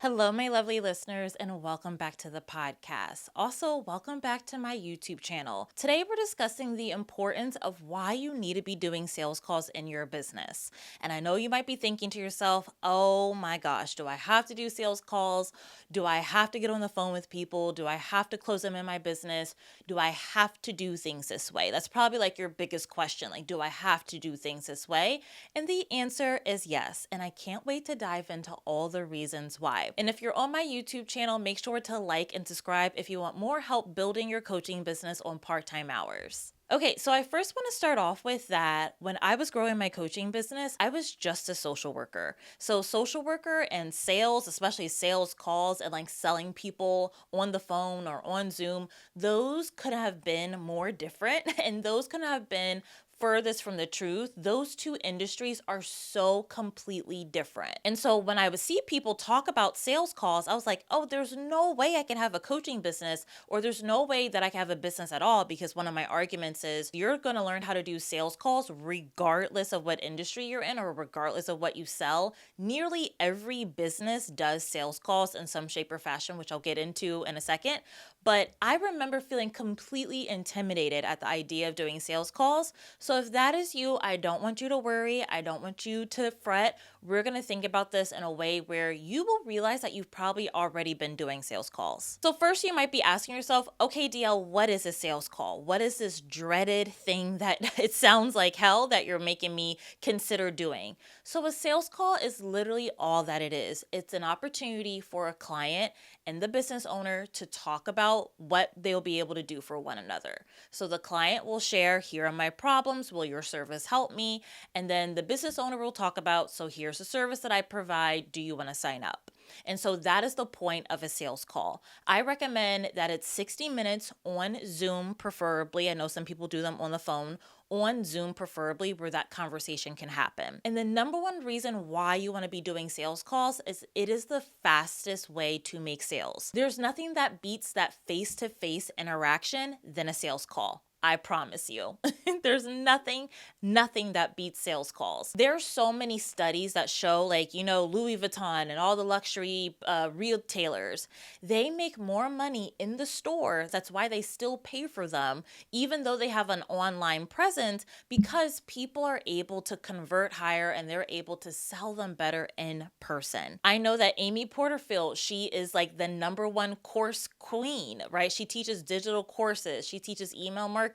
Hello, my lovely listeners, and welcome back to the podcast. Also, welcome back to my YouTube channel. Today, we're discussing the importance of why you need to be doing sales calls in your business. And I know you might be thinking to yourself, oh my gosh, do I have to do sales calls? Do I have to get on the phone with people? Do I have to close them in my business? Do I have to do things this way? That's probably like your biggest question. Like, do I have to do things this way? And the answer is yes. And I can't wait to dive into all the reasons why. And if you're on my YouTube channel, make sure to like and subscribe if you want more help building your coaching business on part-time hours. Okay, so I first want to start off with that when I was growing my coaching business, I was just a social worker. So, social worker and sales, especially sales calls and like selling people on the phone or on Zoom, those could have been more different and those could have been furthest from the truth. Those two industries are so completely different. And so when I would see people talk about sales calls, I was like, oh, there's no way I can have a coaching business, or there's no way that I can have a business at all, because one of my arguments is you're going to learn how to do sales calls regardless of what industry you're in or regardless of what you sell. Nearly every business does sales calls in some shape or fashion, which I'll get into in a second. But I remember feeling completely intimidated at the idea of doing sales calls. So if that is you, I don't want you to worry. I don't want you to fret. We're going to think about this in a way where you will realize that you've probably already been doing sales calls. So first you might be asking yourself, okay, Dielle, what is a sales call? What is this dreaded thing that it sounds like hell that you're making me consider doing? So a sales call is literally all that it is. It's an opportunity for a client and the business owner to talk about what they'll be able to do for one another. So the client will share, here are my problems, will your service help me? And then the business owner will talk about, so here's the service that I provide, do you want to sign up? And so that is the point of a sales call. I recommend that it's 60 minutes on Zoom, preferably. I know some people do them on the phone. On Zoom, preferably, where that conversation can happen. And the number one reason why you want to be doing sales calls is it is the fastest way to make sales. There's nothing that beats that face-to-face interaction than a sales call. I promise you. There's nothing that beats sales calls. There are so many studies that show, like, Louis Vuitton and all the luxury retailers, they make more money in the store. That's why they still pay for them, even though they have an online presence, because people are able to convert higher and they're able to sell them better in person. I know that Amy Porterfield, she is like the number one course queen, right? She teaches digital courses. She teaches email marketing.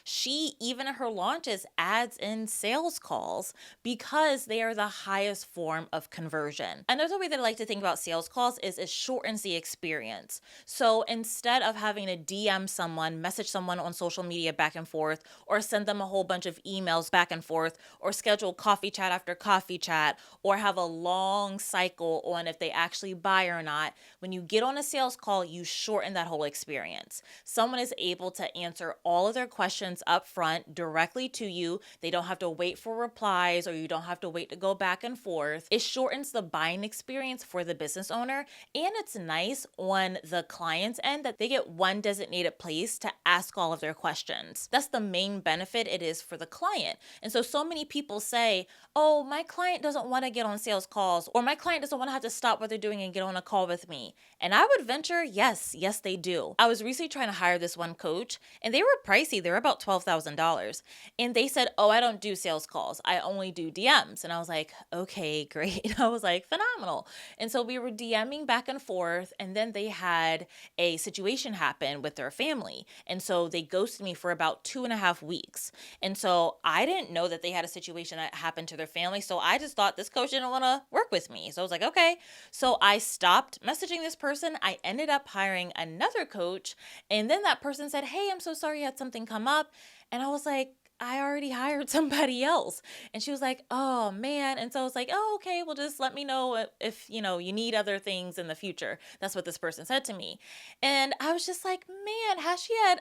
She, even at her launches, adds in sales calls because they are the highest form of conversion. Another way that I like to think about sales calls is it shortens the experience. So instead of having to DM someone, message someone on social media back and forth, or send them a whole bunch of emails back and forth, or schedule coffee chat after coffee chat, or have a long cycle on if they actually buy or not, when you get on a sales call, you shorten that whole experience. Someone is able to answer all of their questions up front directly to you. They don't have to wait for replies, or you don't have to wait to go back and forth. It shortens the buying experience for the business owner, and it's nice on the client's end that they get one designated place to ask all of their questions. That's the main benefit it is for the client. And so many people say, oh, my client doesn't want to get on sales calls, or my client doesn't want to have to stop what they're doing and get on a call with me. And I would venture, yes, they do. I was recently trying to hire this one coach, and they were pricey. They were about $12,000. And they said, oh, I don't do sales calls. I only do DMs. And I was like, okay, great. I was like, phenomenal. And so we were DMing back and forth, and then they had a situation happen with their family. And so they ghosted me for about 2.5 weeks. And so I didn't know that they had a situation that happened to their family. So I just thought this coach didn't want to work with me. So I was like, okay. So I stopped messaging this person. I ended up hiring another coach. And then that person said, hey, I'm so sorry you had something come up. And I was like, I already hired somebody else. And she was like, oh man. And so I was like, oh, okay, well, just let me know if you need other things in the future. That's what this person said to me. And I was just like, man,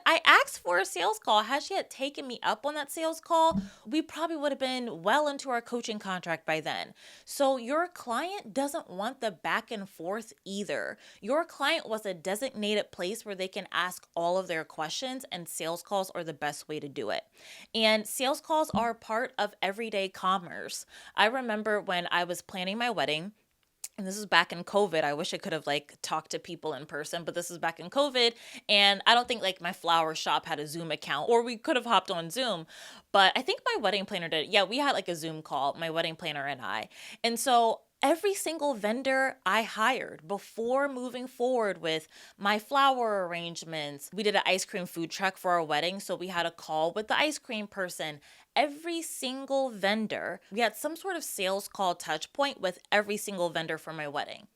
I asked for a sales call. Had she had taken me up on that sales call, we probably would have been well into our coaching contract by then. So your client doesn't want the back and forth either. Your client wants a designated place where they can ask all of their questions, and sales calls are the best way to do it. And sales calls are part of everyday commerce. I remember when I was planning my wedding, And this is back in COVID. I wish I could have like talked to people in person, but this is back in COVID. And I don't think like my flower shop had a Zoom account, or we could have hopped on Zoom. But I think my wedding planner did. Yeah, we had like a Zoom call, my wedding planner and I. And so every single vendor I hired before moving forward with my flower arrangements, we did an ice cream food truck for our wedding. So we had a call with the ice cream person. Every single vendor, we had some sort of sales call touch point with every single vendor for my wedding.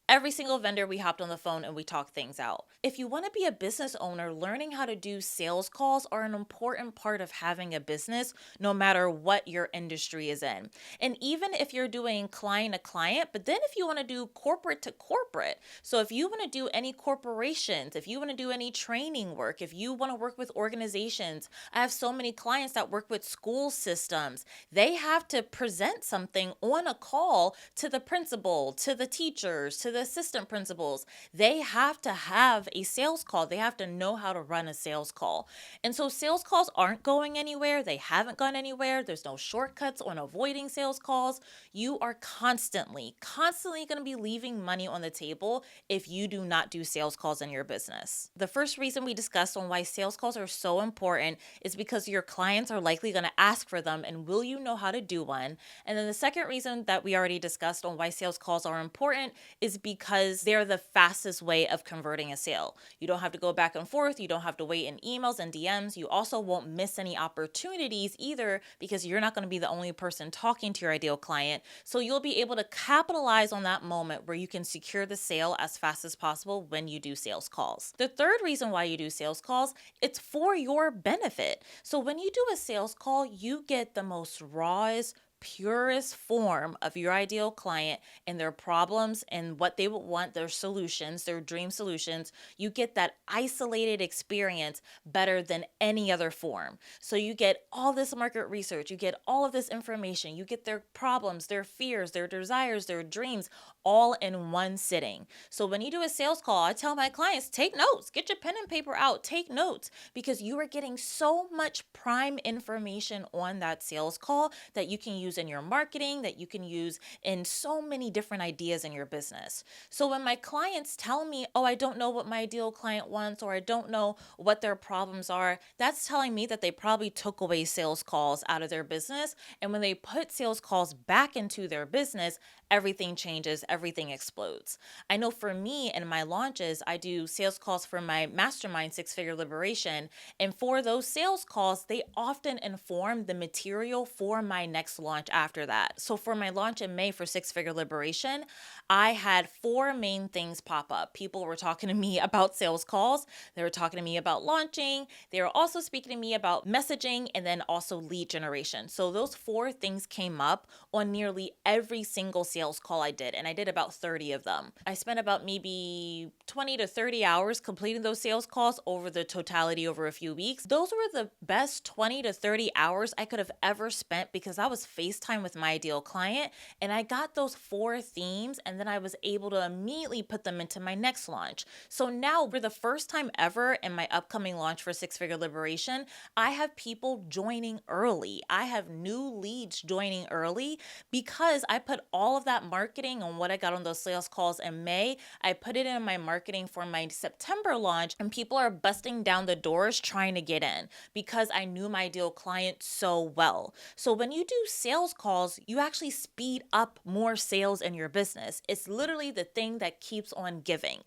Every single vendor, we hopped on the phone and we talked things out. If you want to be a business owner, learning how to do sales calls are an important part of having a business, no matter what your industry is in. And even if you're doing client to client, but then if you want to do corporate to corporate, so if you want to do any corporations, if you want to do any training work, if you want to work with organizations, I have so many clients that work with school systems. They have to present something on a call to the principal, to the teachers, to the assistant principals. They have to have a sales call. They have to know how to run a sales call. And so sales calls aren't going anywhere. They haven't gone anywhere. There's no shortcuts on avoiding sales calls. You are constantly going to be leaving money on the table if you do not do sales calls in your business. The first reason we discussed on why sales calls are so important is because your clients are likely going to ask for them, and will you know how to do one? And then the second reason that we already discussed on why sales calls are important is because they're the fastest way of converting a sale. You don't have to go back and forth. You don't have to wait in emails and DMs. You also won't miss any opportunities either, because you're not going to be the only person talking to your ideal client. So you'll be able to capitalize on that moment where you can secure the sale as fast as possible when you do sales calls. The third reason why you do sales calls, it's for your benefit. So when you do a sales call, you get the most rawest, purest form of your ideal client and their problems and what they would want, their solutions, their dream solutions. You get that isolated experience better than any other form. So you get all this market research, you get all of this information, you get their problems, their fears, their desires, their dreams, all in one sitting. So when you do a sales call, I tell my clients, take notes, get your pen and paper out, take notes, because you are getting so much prime information on that sales call that you can use in your marketing, that you can use in so many different ideas in your business. So when my clients tell me, oh, I don't know what my ideal client wants, or I don't know what their problems are, that's telling me that they probably took away sales calls out of their business. And when they put sales calls back into their business, everything changes, everything explodes. I know for me in my launches, I do sales calls for my mastermind, Six Figure Liberation. And for those sales calls, they often inform the material for my next launch after that. So for my launch in May for Six Figure Liberation, I had 4 main things pop up. People were talking to me about sales calls. They were talking to me about launching. They were also speaking to me about messaging, and then also lead generation. So those 4 things came up on nearly every single sales call I did, and I did about 30 of them. I spent about maybe 20 to 30 hours completing those sales calls over the totality over a few weeks. Those were the best 20 to 30 hours I could have ever spent, because I was FaceTime with my ideal client, and I got those 4 themes, and then I was able to immediately put them into my next launch. So now, for the first time ever in my upcoming launch for Six Figure Liberation, I have people joining early. I have new leads joining early because I put all of that marketing on what I got on those sales calls in May. I put it in my marketing for my September launch, and people are busting down the doors trying to get in because I knew my ideal client so well. So when you do sales calls, you actually speed up more sales in your business. It's literally the thing that keeps on giving.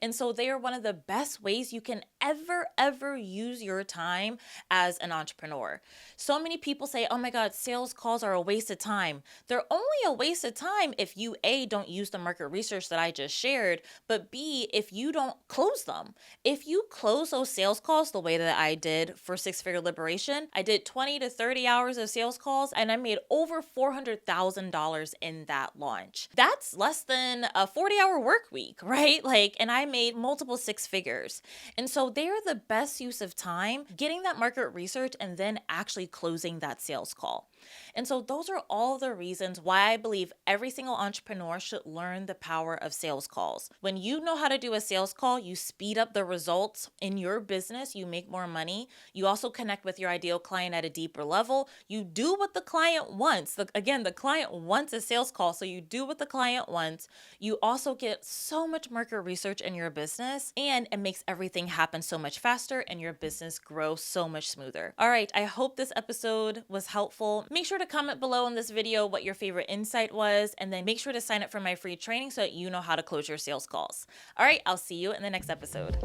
And so they are one of the best ways you can ever use your time as an entrepreneur. So many people say, oh my God, sales calls are a waste of time. They're only a waste of time if you, A, don't use the market research that I just shared, but B, if you don't close them. If you close those sales calls the way that I did for Six Figure Liberation, I did 20 to 30 hours of sales calls, and I made over $400,000 in that launch. That's less than a 40-hour work week, right? And I made multiple 6 figures. And so they're the best use of time, getting that market research and then actually closing that sales call. And so those are all the reasons why I believe every single entrepreneur should learn the power of sales calls. When you know how to do a sales call, you speed up the results in your business, you make more money. You also connect with your ideal client at a deeper level. You do what the client wants. Again, the client wants a sales call, so you do what the client wants. You also get so much market research in your business, and it makes everything happen so much faster and your business grows so much smoother. All right, I hope this episode was helpful. Make sure to comment below in this video what your favorite insight was, and then make sure to sign up for my free training so that you know how to close your sales calls. All right, I'll see you in the next episode.